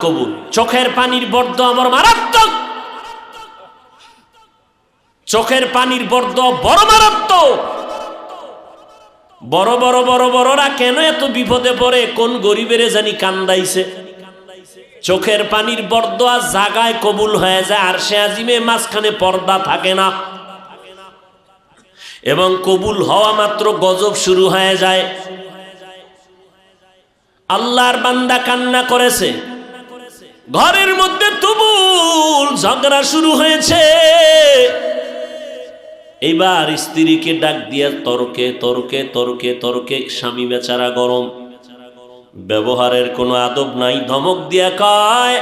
কবুল। চোখের পানির বর্দোয়া বড় মারাত্মক, চোখের পানির বর্দোয়া বড় মারাত্মক। বড় বড় বড় বড়রা কেন এত বিপদে পড়ে? কোন গরিবের জানি কান্দাইছে। চোখের পানির বর্দোয়া জাগায় কবুল হয়ে যায়, আর সে আজিমে মাঝখানে পর্দা থাকে না, এবং কবুল হওয়া মাত্র গজব শুরু হয়ে যায়। আল্লাহর বান্দা কান্না করেছে, ঘরের মধ্যে তুমুল ঝগড়া শুরু হয়েছে। এইবার স্ত্রীকে ডাক দিয়া তর্কে তর্কে তর্কে তর্কে, স্বামী বেচারা গরম, ব্যবহারের কোনো আদব নাই, ধমক দিয়া কয়,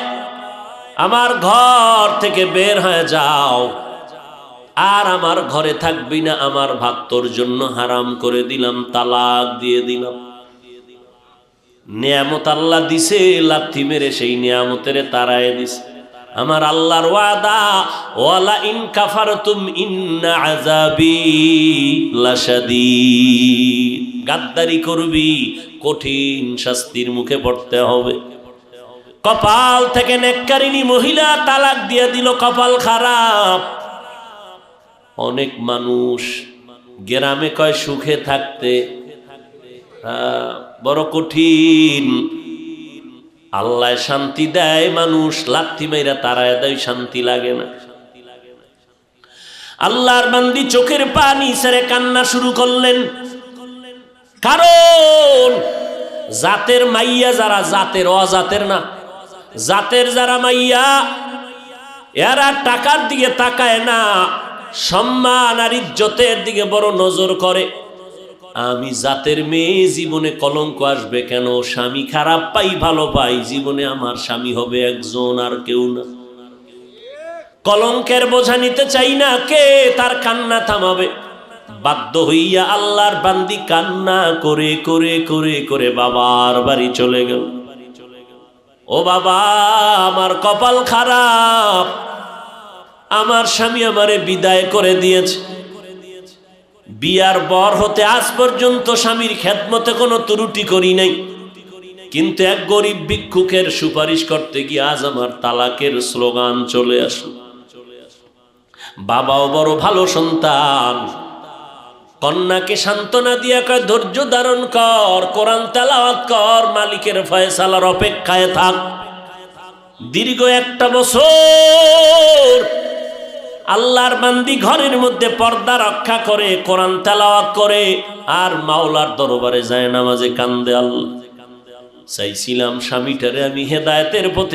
আমার ঘর থেকে বের হয়ে যাও, আর আমার ঘরে থাকবি না, আমার ভাত তোর জন্য হারাম করে দিলাম, তালাক দিয়ে দিলাম। নিয়ামত আল্লাহ দিছে, লাথি মেরে সেই নিয়ামতের তারায় দিছে। আমার আল্লাহর ওয়াদা, ওয়ালা ইন কাফারতুম ইন্না আযাবি লাশাদীদ। গাদ্দারি করবি, কঠিন শাস্তির মুখে পড়তে হবে। কপাল থেকে নেককারিনী মহিলা তালাক দিয়ে দিল, কপাল খারাপ। অনেক মানুষ গ্রামে কয় সুখে থাকতে, বড় কঠিন। আল্লাহ শান্তি দেয়, মানুষ লাথি মাইরা তারায় দেয়, শান্তি লাগে না। আল্লাহর বান্দি চোখের পানি ছেড়ে কান্না শুরু করলেন, কারণ জাতের মাইয়া যারা, জাতের অজাতের না, জাতের যারা মাইয়া, এরা টাকার দিকে তাকায় না, সম্মান আর ইজ্জতের দিকে বড় নজর করে। আমি জাতের মেয়ে, জীবনে কলঙ্ক আসবে কেন? স্বামী খারাপ পাই ভালো পাই, জীবনে আমার স্বামী হবে একজন, আর কেউ না। কলঙ্কের বোঝা নিতে চাই না, কে তার কান্না থামাবে? বাধ্য হইয়া আল্লাহর বান্দি কান্না করে করে করে করে বাবার বাড়ি চলে গেল। ও বাবা, আমার কপাল খারাপ, আমার স্বামী আমারে বিদায় করে দিয়েছে। বিয়ার বর হতে আজ পর্যন্ত স্বামীর খেদমতে কোনো ত্রুটি করি নাই, কিন্তু এক গরিব ভিক্ষুকের সুপারিশ করতে গিয়ে আজ আমার তালাকের স্লোগান চলে আসলো। বাবাও বড় ভালো সন্তান, কন্যাকে সান্ত্বনা দিয়া কয়, ধৈর্য ধারণ কর, কোরআন তেলাওয়াত কর, মালিকের ফয়সালার অপেক্ষায় থাক। দীর্ঘ 1 বছর আল্লাহর বান্দি ঘরের মধ্যে পর্দা রক্ষা করে, কোরআন তেলাওয়াত করে, আর মাওলার দরবারে যায় নামাজে কান্দে। আল্লাহ, চাইছিলাম স্বামীটারে আমি হেদায়েতের পথে